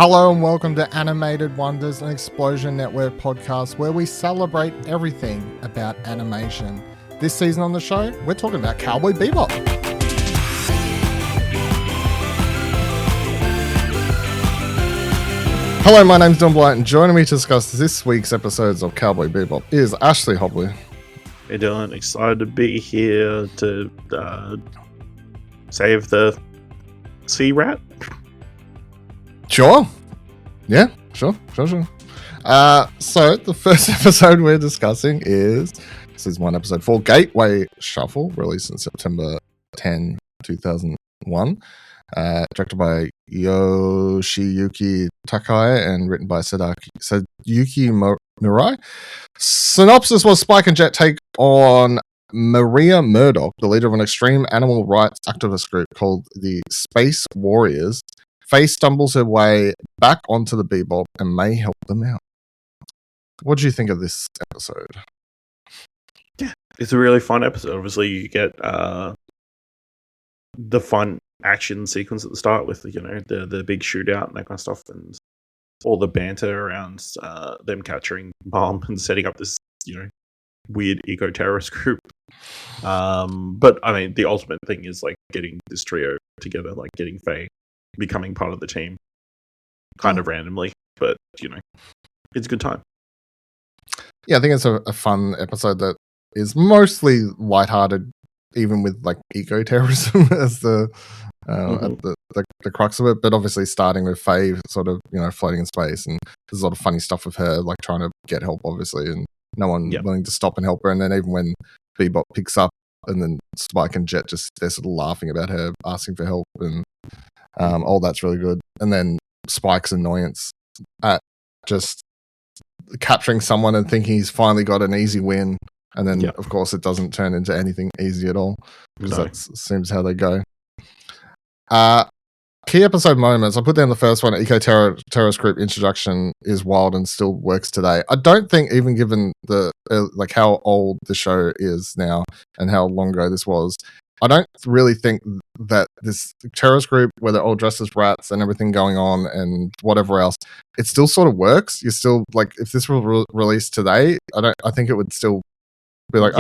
Hello and welcome to Animated Wonders, an Explosion Network podcast where we celebrate everything about animation. This season on the show, we're talking about Cowboy Bebop. Hello, my name's Blight, and joining me to discuss this week's episodes of Cowboy Bebop is Ashley Hobley. Hey Dylan, excited to be here to save the sea rat. Sure. Yeah, sure. So the first episode we're discussing is Season 1, Episode 4, Gateway Shuffle, released in September 10, 2001. Directed by Yoshiyuki Takei and written by Sadayuki Murai. Synopsis was Spike and Jet take on Maria Murdock, the leader of an extreme animal rights activist group called the Space Warriors. Faye stumbles her way back onto the Bebop and may help them out. What do you think of this episode? Yeah, it's a really fun episode. Obviously, you get the fun action sequence at the start with the big shootout and that kind of stuff, and all the banter around them capturing Bomb and setting up this weird eco-terrorist group. But I mean, the ultimate thing is like getting this trio together, like getting Faye becoming part of the team kind of randomly, but it's a good time. Yeah, I think it's a fun episode that is mostly lighthearted, even with like eco-terrorism as the crux of it, but obviously starting with Faye sort of floating in space, and there's a lot of funny stuff with her like trying to get help obviously, and no one willing to stop and help her, and then even when Bebop picks up and then Spike and Jet they're sort of laughing about her asking for help, and all that's really good. And then Spike's annoyance at just capturing someone and thinking he's finally got an easy win, and then of course it doesn't turn into anything easy at all, because that seems how they go. Key episode moments, I put down the first one. Eco-terrorist group introduction is wild and still works today. I don't think, even given the like how old the show is now and how long ago this was, I don't really think that this terrorist group, where they're all dressed as rats and everything going on and whatever else, it still sort of works. You still, like, if this were released today, I think it would still be like,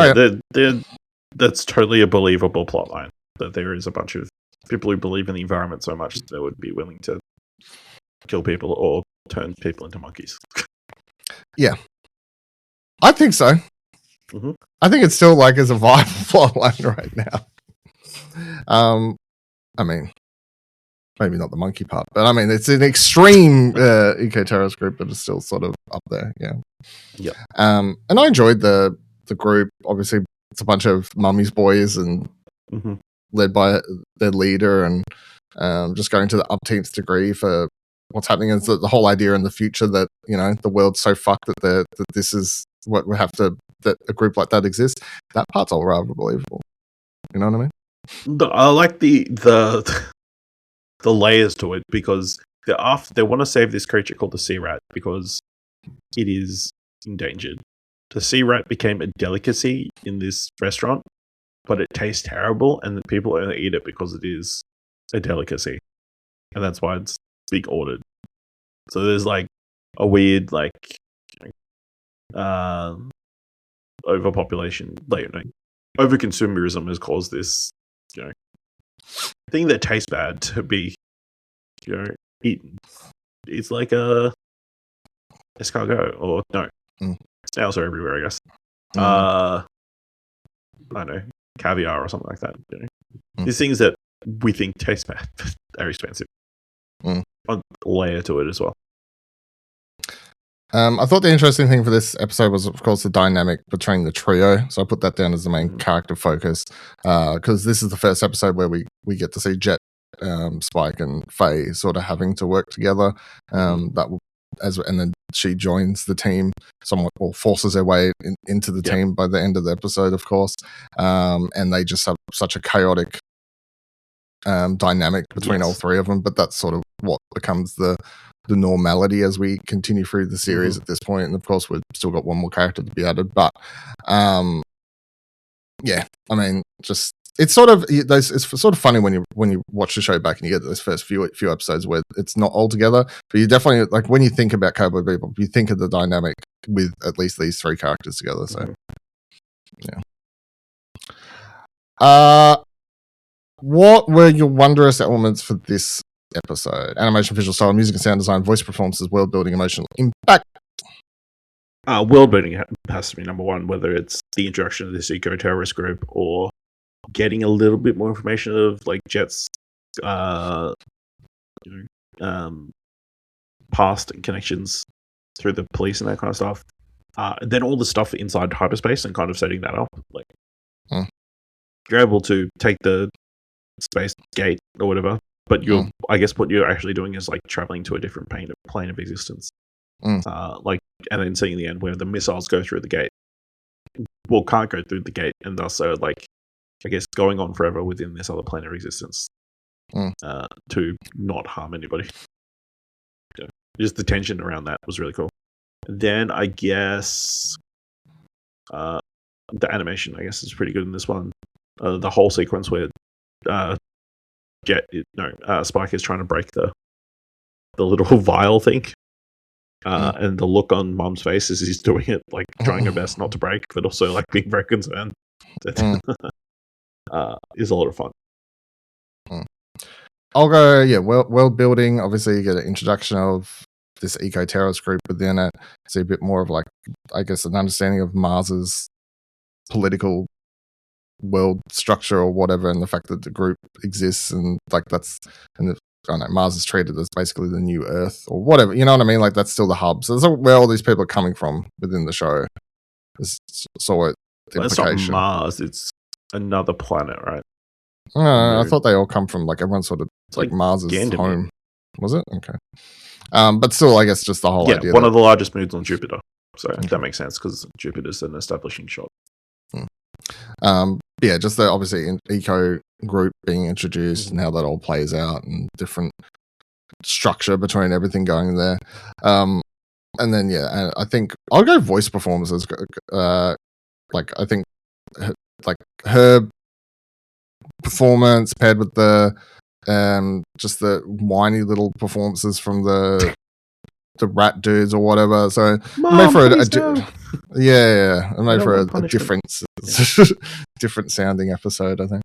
that's totally a believable plotline, that there is a bunch of people who believe in the environment so much that they would be willing to kill people or turn people into monkeys. Yeah. I think so. Mm-hmm. I think it's still like is a viable plotline right now. I mean, maybe not the monkey part, but I mean, it's an extreme eco-terrorist group, but it's still sort of up there. Yeah. And I enjoyed the group. Obviously, it's a bunch of mummy's boys and led by their leader, and just going to the umpteenth degree for what's happening. Is the whole idea in the future that the world's so fucked that this is what we have to, that a group like that exists. That part's all rather believable. You know what I mean? I like the layers to it, because they want to save this creature called the sea rat because it is endangered. The sea rat became a delicacy in this restaurant, but it tastes terrible, and the people only eat it because it is a delicacy, and that's why it's being ordered. So there's like a weird overpopulation, overconsumerism has caused this thing that tastes bad to be eaten. It's like a escargot, or snails are everywhere, I guess. I don't know, caviar or something like that. These things that we think taste bad are expensive. A layer to it as well. I thought the interesting thing for this episode was, of course, the dynamic between the trio. So I put that down as the main character focus, because this is the first episode where we get to see Jet, Spike, and Faye sort of having to work together. And then she joins the team somewhat, or forces her way into the team by the end of the episode, of course. And they just have such a chaotic dynamic between all three of them. But that's sort of what becomes the normality as we continue through the series at this point. And of course, we've still got one more character to be added. But I mean, just it's sort of funny when you watch the show back and you get those first few episodes where it's not all together. But you definitely like when you think about Cowboy Bebop, you think of the dynamic with at least these three characters together. So yeah. What were your wondrous elements for this episode? Animation, visual style, music and sound design, voice performances, world building, emotional impact. World building has to be number one, whether it's the introduction of this eco-terrorist group or getting a little bit more information of like Jet's past and connections through the police and that kind of stuff. Then all the stuff inside hyperspace and kind of setting that up. Like you're able to take the space gate or whatever, but I guess what you're actually doing is like traveling to a different plane of existence. Like, and then seeing the end where the missiles go through the gate. Well, can't go through the gate, and thus so like, I guess going on forever within this other plane of existence to not harm anybody. Yeah. Just the tension around that was really cool. Then I guess the animation, I guess, is pretty good in this one. The whole sequence where Spike is trying to break the little vial thing. And the look on Mom's face as he's doing it, like trying her best not to break, but also like being very concerned. Is a lot of fun. I'll go, world building. Obviously, you get an introduction of this eco-terrorist group within it. See a bit more of like, I guess, an understanding of Mars's political world structure or whatever, and the fact that the group exists and like Mars is treated as basically the new Earth or whatever. You know what I mean? Like that's still the hub. So that's where all these people are coming from within the show. It's sort of the implication. It's not Mars. It's another planet, right? I thought they all come from like everyone sort of like Mars's home. Was it? Okay. But still, I guess just the whole idea. One of the largest moons on Jupiter. So that makes sense because Jupiter's an establishing shot. Just the obviously eco group being introduced and how that all plays out and different structure between everything going there. And then I think I'll go voice performances. I think her performance paired with the just the whiny little performances from the rat dudes or whatever. So Mom, made for a different sounding episode, I think.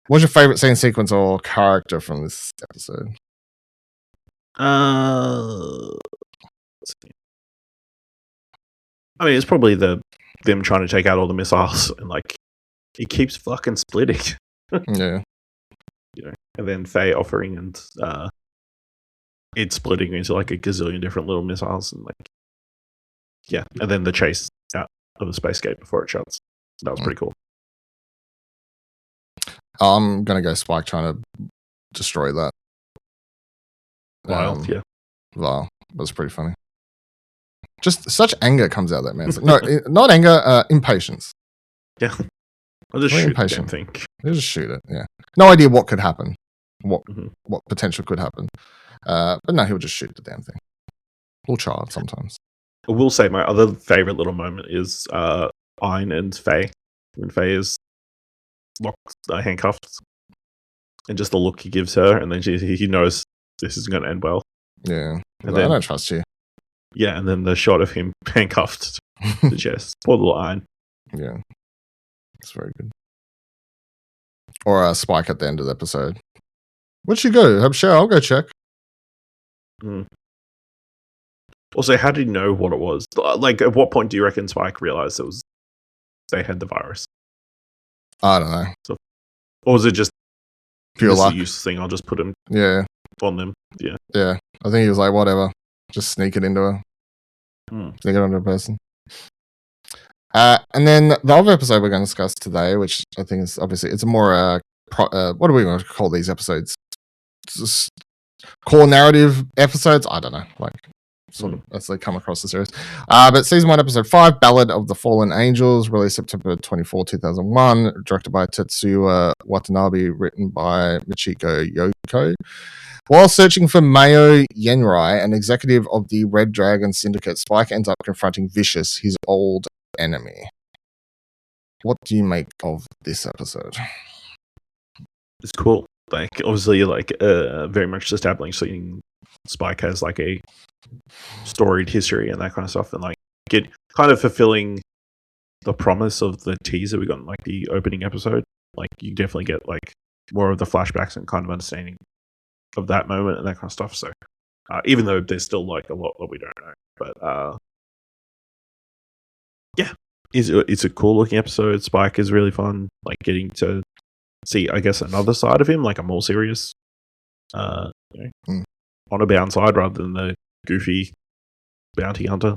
What's your favorite scene, sequence, or character from this episode? I mean, it's probably them trying to take out all the missiles and like it keeps fucking splitting. Yeah. And then Faye offering and it's splitting into like a gazillion different little missiles and like and then the chase out of the space gate before it shuts. That was pretty cool. I'm gonna go Spike trying to destroy that. Wild, Wow, that's pretty funny. Just such anger comes out of that man. No, not anger, impatience. Yeah, I'll just shoot the damn thing. Just shoot it. Yeah, no idea what could happen, what potential could happen. But no, he'll just shoot the damn thing. Little child sometimes. I will say my other favorite little moment is Ein and Faye. When Faye is locked, handcuffed, and just the look he gives her, and then he knows this is going to end well. Yeah, and then, I don't trust you. Yeah, and then the shot of him handcuffed to the chest. Poor little Ein. Yeah, it's very good. Or Spike at the end of the episode. Where'd she go? Sure, I'll go check. Also, how did he know what it was? Like, at what point do you reckon Spike realized they had the virus? I don't know. Or was it just pure luck? Use thing. I'll just put him. On them. Yeah. Yeah. I think he was like, whatever. Just sneak it into her. Sneak it onto a person. And then the other episode we're going to discuss today, which I think is obviously it's a more what do we want to call these episodes? Just core narrative episodes? I don't know. Like sort of as they come across the series. But season 1, episode 5, Ballad of the Fallen Angels, released September 24, 2001, directed by Tetsuya Watanabe, written by Michiko Yoko. While searching for Mao Yenrai, an executive of the Red Dragon Syndicate, Spike ends up confronting Vicious, his old enemy. what do you make of this episode? It's cool. Like, obviously, like, very much establishing Spike has like a storied history and that kind of stuff, and like get kind of fulfilling the promise of the teaser we got in like the opening episode. Like, you definitely get like more of the flashbacks and kind of understanding of that moment and that kind of stuff. So, even though there's still like a lot that we don't know, but yeah, it's a cool looking episode. Spike is really fun. Like, getting to see, I guess, another side of him, like a more serious, on a bound side rather than the goofy bounty hunter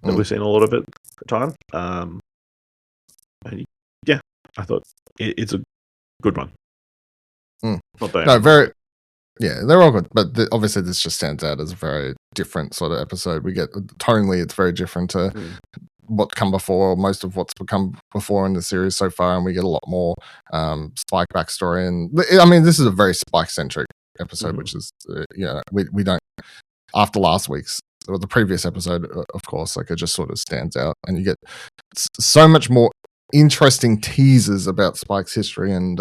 that we've seen a lot of at the time. And yeah, I thought it's a good one. Not bad. No, very. Yeah, they're all good, but obviously this just stands out as a very different sort of episode. We get tonally, it's very different to what come before, or most of what's become before in the series so far, and we get a lot more Spike backstory. And I mean, this is a very Spike centric episode, which is we don't, after last week's or the previous episode, of course, like, it just sort of stands out, and you get so much more interesting teasers about Spike's history and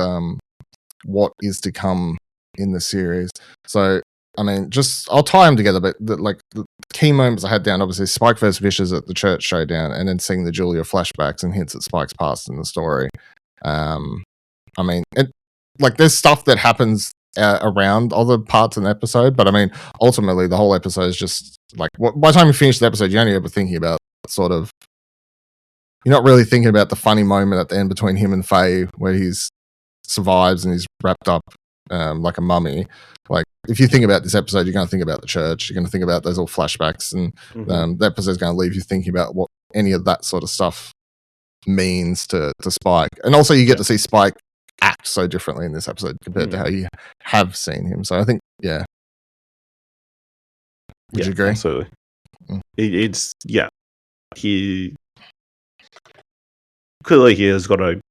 what is to come in the series. So, I mean, I'll tie them together, but the key moments I had down, obviously, Spike versus Vicious at the church showdown, and then seeing the Julia flashbacks and hints at Spike's past in the story. I mean, there's stuff that happens around other parts in the episode, but I mean, ultimately, the whole episode is just like, by the time you finish the episode, you're only ever thinking about sort of, you're not really thinking about the funny moment at the end between him and Faye, where he's survives and he's wrapped up like a mummy. Like, if you think about this episode, you're going to think about the church, you're going to think about those all flashbacks, and the episode's going to leave you thinking about what any of that sort of stuff means to Spike. And also, you get to see Spike act so differently in this episode compared to how you have seen him. So I think, would you agree? Absolutely. It's he clearly he has got a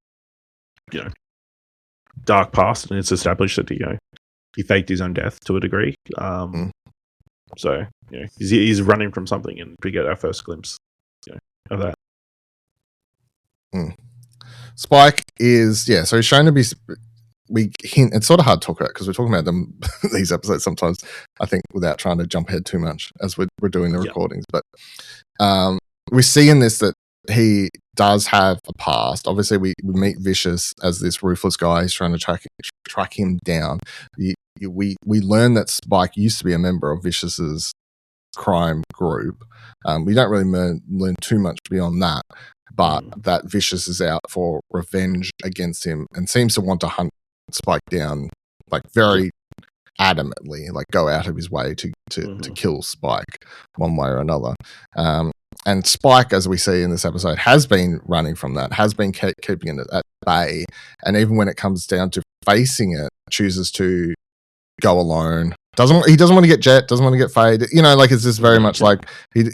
dark past, and it's established that he faked his own death to a degree. So he's running from something, and we get our first glimpse of that. Spike is so he's shown to be. We hint. It's sort of hard to talk about because we're talking about them these episodes sometimes, I think, without trying to jump ahead too much as we're doing the recordings. But we see in this that he does have a past. Obviously, we meet Vicious as this ruthless guy who's trying to track him down. We learn that Spike used to be a member of Vicious's crime group. We don't really learn too much beyond that, but that Vicious is out for revenge against him and seems to want to hunt Spike down, like, very adamantly, like, go out of his way to kill Spike one way or another. And Spike, as we see in this episode, has been running from that, has been keeping it at bay, and even when it comes down to facing it, chooses to go alone. He doesn't want to get Jet, doesn't want to get Faye. Like, it's just very much like he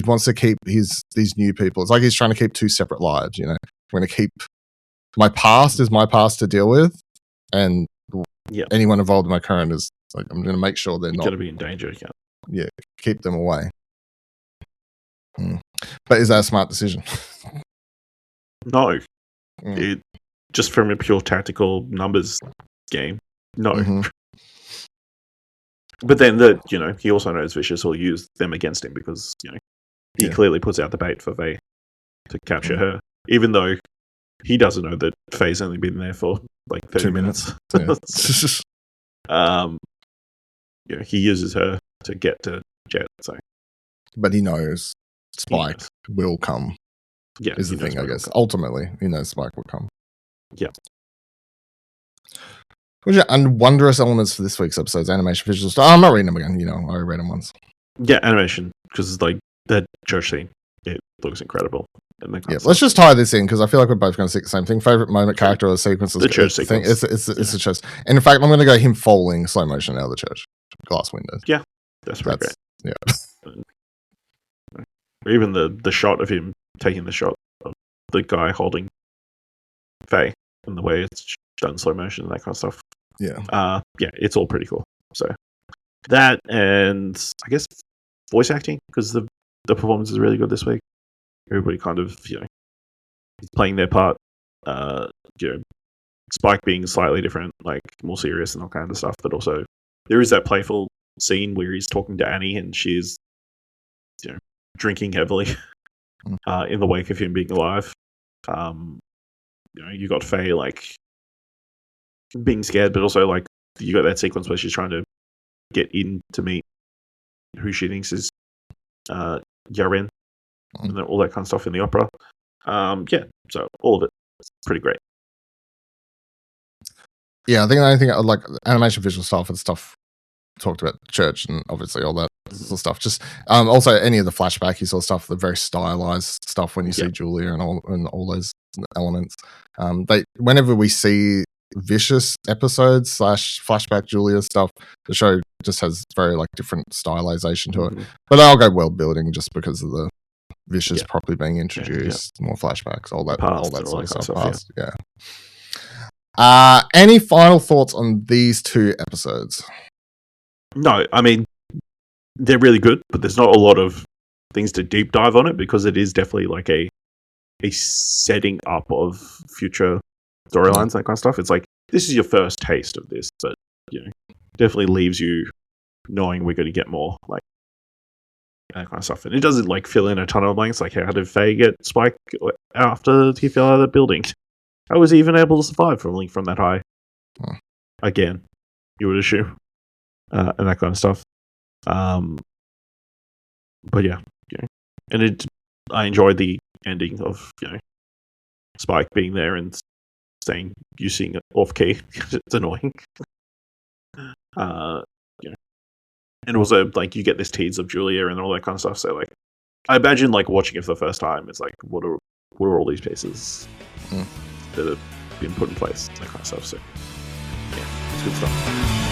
wants to keep these new people. It's like he's trying to keep two separate lives. I'm going to keep my past is my past to deal with, and anyone involved in my current is like, I'm going to make sure they're not going to be in danger. Keep them away. But is that a smart decision? No. Just from a pure tactical numbers game, no. But then he also knows Vicious will use them against him because he clearly puts out the bait for Faye to capture her, even though he doesn't know that Faye's only been there for like 30 minutes. He uses her to get to Jet. So, but he knows Spike will come. Yeah, is the thing, I guess. Ultimately, he knows Spike will come. Yeah. What's your wondrous elements for this week's episodes? Animation, visuals. I'm not reading them again. I already read them once. Yeah, animation, because like that church scene, it looks incredible. Let's just tie this in because I feel like we're both going to see the same thing. Favorite moment, character, or sequence? The church sequence. It's the church. And in fact, I'm going to go him falling slow motion out of the church glass windows. Yeah, that's great. Yeah. Or even the shot of him taking the shot of the guy holding Faye and the way it's done slow motion and that kind of stuff. Yeah. It's all pretty cool. So that, and I guess voice acting, because the performance is really good this week. Everybody kind of is playing their part you know, Spike being slightly different, like more serious and all kind of stuff, but also there is that playful scene where he's talking to Annie and she's, you know, drinking heavily in the wake of him being alive. You know, you got Faye like being scared, but also like you got that sequence where she's trying to get in to meet who she thinks is Yaren, and all that kind of stuff in the opera. Yeah, so all of it, it's pretty great. Yeah, I think the only thing I like animation, visual style for the stuff talked about church and obviously all that sort of stuff. Just also any of the flashbacky sort of stuff, the very stylized stuff when you see Julia and all those elements. Whenever we see vicious episodes / flashback Julia stuff, the show just has very like different stylization to it. But I'll go world building just because of the vicious properly being introduced, more flashbacks, all that sort of stuff. Any final thoughts on these 2 episodes? No, I mean, they're really good, but there's not a lot of things to deep dive on it because it is definitely like a setting up of future storylines, that kind of stuff. It's like, this is your first taste of this, but, you know, definitely leaves you knowing we're going to get more, like, that kind of stuff. And it doesn't, like, fill in a ton of blanks, like, how did Faye get Spike after he fell out of the building? How was he even able to survive falling from that high? Again, you would assume. And that kind of stuff. But yeah. And I enjoyed the ending of, you know, Spike being there and saying you sing off key. It's annoying. Yeah. And also, like, you get this tease of Julia and all that kind of stuff. So, like, I imagine, like, watching it for the first time, it's like, what are all these pieces that have been put in place? That kind of stuff. So, yeah, it's good stuff.